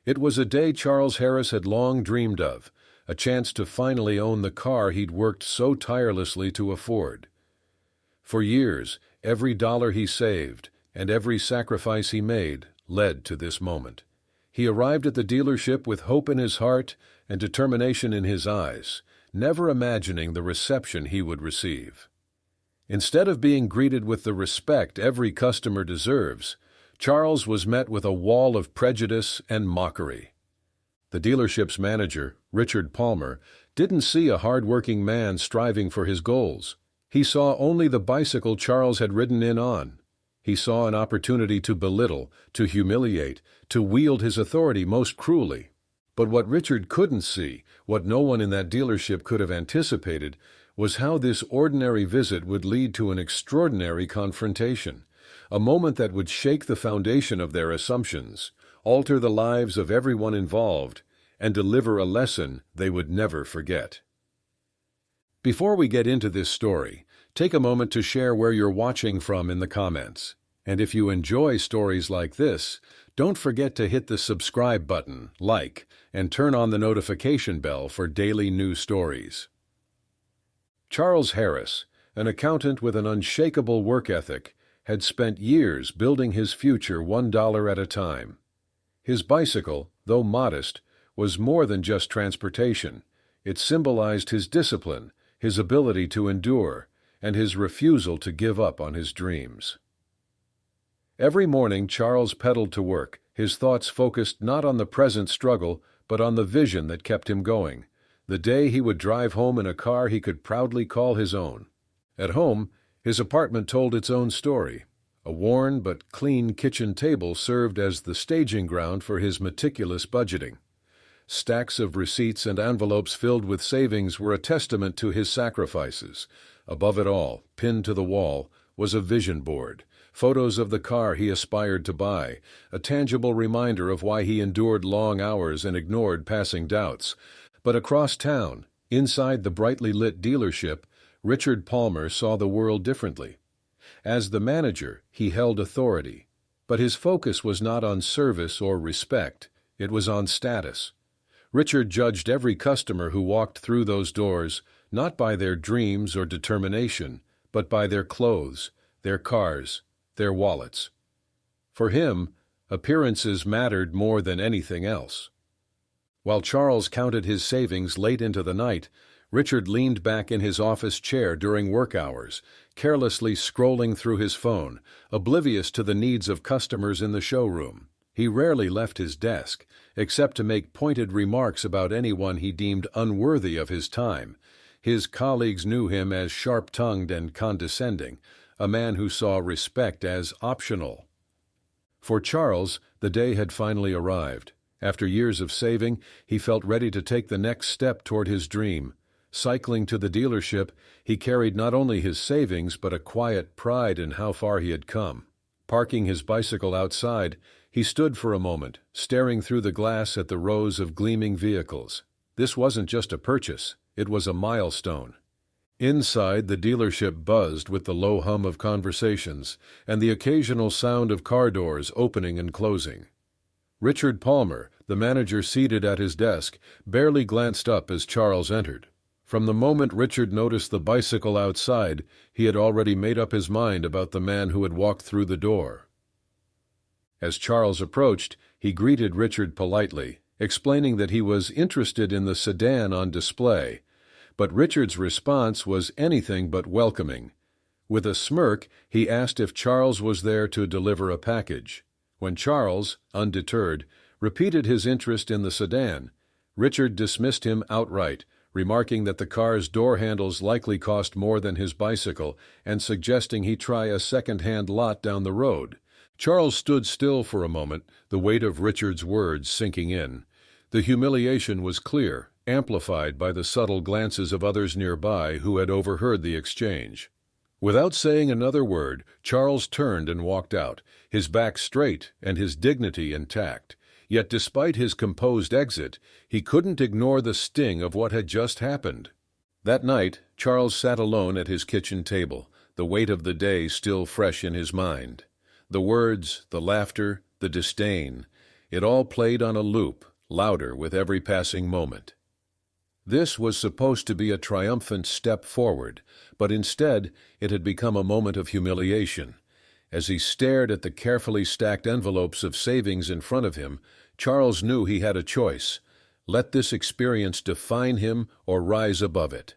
It was a day Charles Harris had long dreamed of, a chance to finally own the car he'd worked so tirelessly to afford. For years, every dollar he saved and every sacrifice he made led to this moment. He arrived at the dealership with hope in his heart and determination in his eyes, never imagining the reception he would receive. Instead of being greeted with the respect every customer deserves, Charles was met with a wall of prejudice and mockery. The dealership's manager, Richard Palmer, didn't see a hard-working man striving for his goals. He saw only the bicycle Charles had ridden in on. He saw an opportunity to belittle, to humiliate, to wield his authority most cruelly. But what Richard couldn't see, what no one in that dealership could have anticipated, was how this ordinary visit would lead to an extraordinary confrontation, a moment that would shake the foundation of their assumptions, alter the lives of everyone involved, and deliver a lesson they would never forget. Before we get into this story, take a moment to share where you're watching from in the comments. And if you enjoy stories like this, don't forget to hit the subscribe button, like, and turn on the notification bell for daily new stories. Charles Harris, an accountant with an unshakable work ethic, had spent years building his future $1 at a time. His bicycle, though modest, was more than just transportation. It symbolized his discipline, his ability to endure, and his refusal to give up on his dreams. Every morning Charles pedaled to work, his thoughts focused not on the present struggle, but on the vision that kept him going. The day he would drive home in a car he could proudly call his own. At home, his apartment told its own story. A worn but clean kitchen table served as the staging ground for his meticulous budgeting. Stacks of receipts and envelopes filled with savings were a testament to his sacrifices. Above it all, pinned to the wall, was a vision board, photos of the car he aspired to buy, a tangible reminder of why he endured long hours and ignored passing doubts. But across town, inside the brightly lit dealership, Richard Palmer saw the world differently. As the manager, he held authority, but his focus was not on service or respect, it was on status. Richard judged every customer who walked through those doors not by their dreams or determination, but by their clothes, their cars, their wallets. For him, appearances mattered more than anything else. While Charles counted his savings late into the night, Richard leaned back in his office chair during work hours, carelessly scrolling through his phone, oblivious to the needs of customers in the showroom. He rarely left his desk, except to make pointed remarks about anyone he deemed unworthy of his time. His colleagues knew him as sharp-tongued and condescending, a man who saw respect as optional. For Charles, the day had finally arrived. After years of saving, he felt ready to take the next step toward his dream. Cycling to the dealership, he carried not only his savings but a quiet pride in how far he had come. Parking his bicycle outside, he stood for a moment, staring through the glass at the rows of gleaming vehicles. This wasn't just a purchase, it was a milestone. Inside, the dealership buzzed with the low hum of conversations and the occasional sound of car doors opening and closing. Richard Palmer, the manager seated at his desk, barely glanced up as Charles entered. From the moment Richard noticed the bicycle outside, he had already made up his mind about the man who had walked through the door. As Charles approached, he greeted Richard politely, explaining that he was interested in the sedan on display, but Richard's response was anything but welcoming. With a smirk, he asked if Charles was there to deliver a package. When Charles, undeterred, repeated his interest in the sedan, Richard dismissed him outright, remarking that the car's door handles likely cost more than his bicycle and suggesting he try a second-hand lot down the road. Charles stood still for a moment, the weight of Richard's words sinking in. The humiliation was clear, amplified by the subtle glances of others nearby who had overheard the exchange. Without saying another word, Charles turned and walked out, his back straight and his dignity intact. Yet despite his composed exit, he couldn't ignore the sting of what had just happened. That night, Charles sat alone at his kitchen table, the weight of the day still fresh in his mind. The words, the laughter, the disdain. It all played on a loop, louder with every passing moment. This was supposed to be a triumphant step forward, but instead it had become a moment of humiliation. As he stared at the carefully stacked envelopes of savings in front of him, Charles knew he had a choice: let this experience define him or rise above it.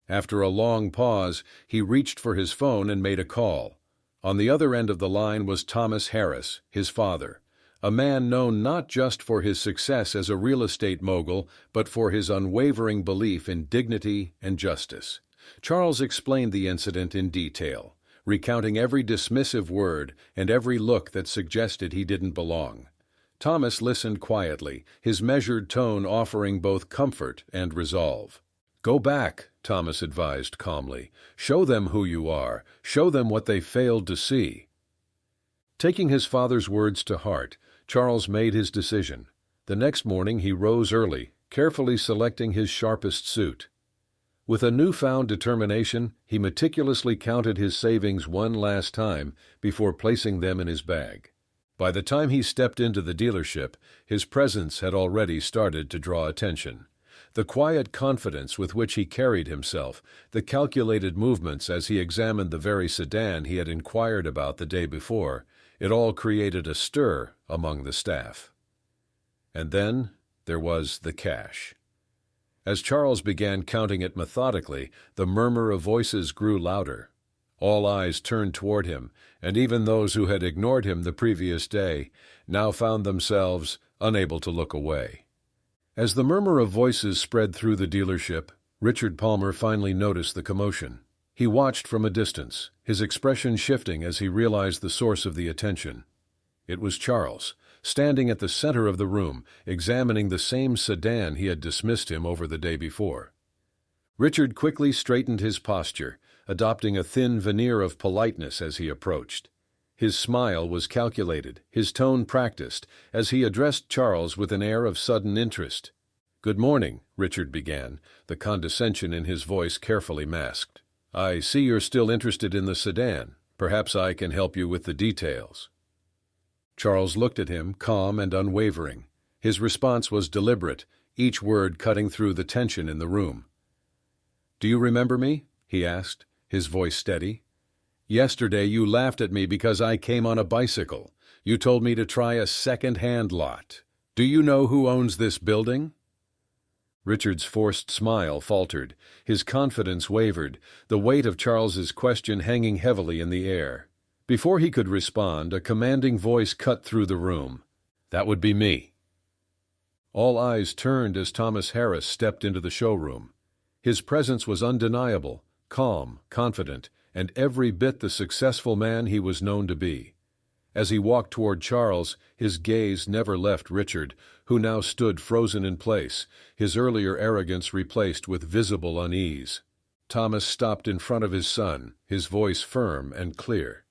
After a long pause, he reached for his phone and made a call. On the other end of the line was Thomas Harris, his father, a man known not just for his success as a real estate mogul, but for his unwavering belief in dignity and justice. Charles explained the incident in detail, recounting every dismissive word and every look that suggested he didn't belong. Thomas listened quietly, his measured tone offering both comfort and resolve. "Go back," Thomas advised calmly. "Show them who you are. Show them what they failed to see." Taking his father's words to heart, Charles made his decision. The next morning he rose early, carefully selecting his sharpest suit. With a newfound determination, he meticulously counted his savings one last time before placing them in his bag. By the time he stepped into the dealership, his presence had already started to draw attention. The quiet confidence with which he carried himself, the calculated movements as he examined the very sedan he had inquired about the day before, it all created a stir among the staff. And then there was the cash. As Charles began counting it methodically, the murmur of voices grew louder. All eyes turned toward him, and even those who had ignored him the previous day now found themselves unable to look away. As the murmur of voices spread through the dealership, Richard Palmer finally noticed the commotion. He watched from a distance, his expression shifting as he realized the source of the attention. It was Charles, standing at the center of the room, examining the same sedan he had dismissed him over the day before. Richard quickly straightened his posture, adopting a thin veneer of politeness as he approached. His smile was calculated, his tone practiced, as he addressed Charles with an air of sudden interest. "Good morning," Richard began, the condescension in his voice carefully masked. "I see you're still interested in the sedan. Perhaps I can help you with the details." Charles looked at him, calm and unwavering. His response was deliberate, each word cutting through the tension in the room. "Do you remember me?" he asked, his voice steady. "Yesterday you laughed at me because I came on a bicycle. You told me to try a second-hand lot. Do you know who owns this building?" Richard's forced smile faltered. His confidence wavered, the weight of Charles's question hanging heavily in the air. Before he could respond, a commanding voice cut through the room. "That would be me." All eyes turned as Thomas Harris stepped into the showroom. His presence was undeniable, calm, confident, and every bit the successful man he was known to be. As he walked toward Charles, his gaze never left Richard, who now stood frozen in place, his earlier arrogance replaced with visible unease. Thomas stopped in front of his son, his voice firm and clear.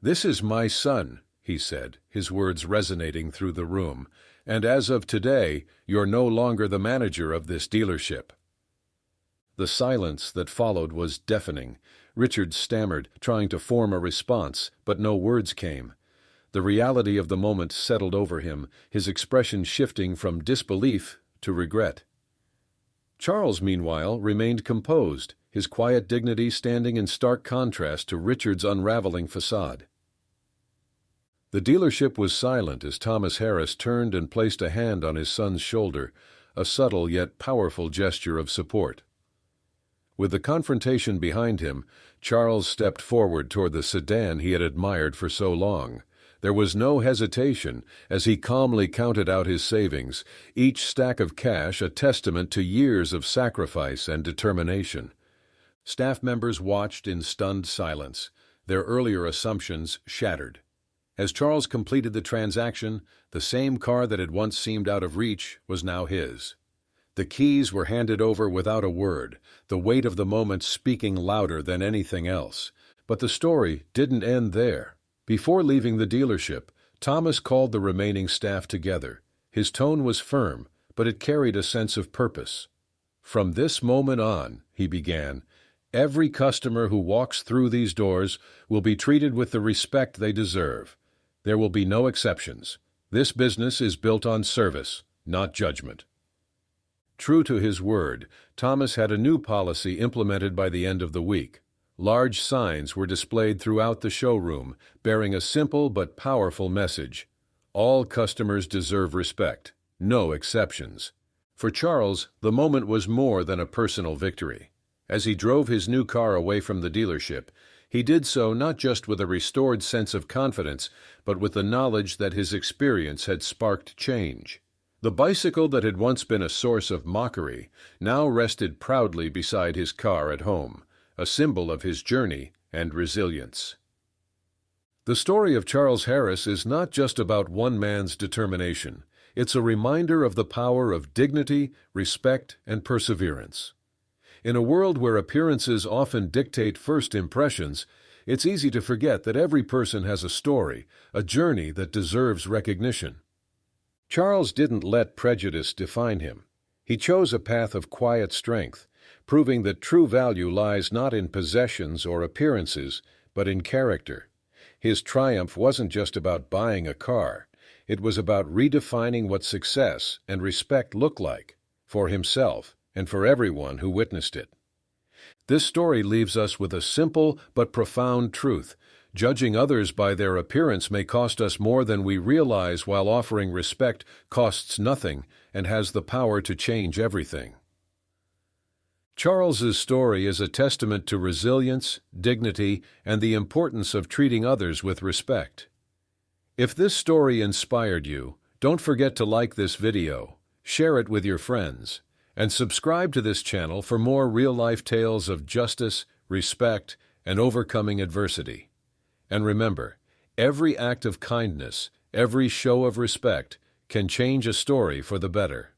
"This is my son," he said, his words resonating through the room, "and as of today, you're no longer the manager of this dealership." The silence that followed was deafening. Richard stammered, trying to form a response, but no words came. The reality of the moment settled over him, his expression shifting from disbelief to regret. Charles, meanwhile, remained composed, his quiet dignity standing in stark contrast to Richard's unraveling facade. The dealership was silent as Thomas Harris turned and placed a hand on his son's shoulder, a subtle yet powerful gesture of support. With the confrontation behind him, Charles stepped forward toward the sedan he had admired for so long. There was no hesitation as he calmly counted out his savings, each stack of cash a testament to years of sacrifice and determination. Staff members watched in stunned silence, their earlier assumptions shattered. As Charles completed the transaction, the same car that had once seemed out of reach was now his. The keys were handed over without a word, the weight of the moment speaking louder than anything else. But the story didn't end there. Before leaving the dealership, Thomas called the remaining staff together. His tone was firm, but it carried a sense of purpose. "From this moment on," he began, "every customer who walks through these doors will be treated with the respect they deserve. There will be no exceptions. This business is built on service, not judgment. True to his word, Thomas had a new policy implemented by the end of the week. Large signs were displayed throughout the showroom, bearing a simple but powerful message. All customers deserve respect, no exceptions. For Charles, the moment was more than a personal victory. As he drove his new car away from the dealership, he did so not just with a restored sense of confidence, but with the knowledge that his experience had sparked change. The bicycle that had once been a source of mockery now rested proudly beside his car at home, a symbol of his journey and resilience. The story of Charles Harris is not just about one man's determination. It's a reminder of the power of dignity, respect, and perseverance. In a world where appearances often dictate first impressions, it's easy to forget that every person has a story, a journey that deserves recognition. Charles didn't let prejudice define him. He chose a path of quiet strength, proving that true value lies not in possessions or appearances, but in character. His triumph wasn't just about buying a car. It was about redefining what success and respect look like, for himself and for everyone who witnessed it. This story leaves us with a simple but profound truth. Judging others by their appearance may cost us more than we realize, while offering respect costs nothing and has the power to change everything. Charles's story is a testament to resilience, dignity, and the importance of treating others with respect. If this story inspired you, don't forget to like this video, share it with your friends, and subscribe to this channel for more real-life tales of justice, respect, and overcoming adversity. And remember, every act of kindness, every show of respect can change a story for the better.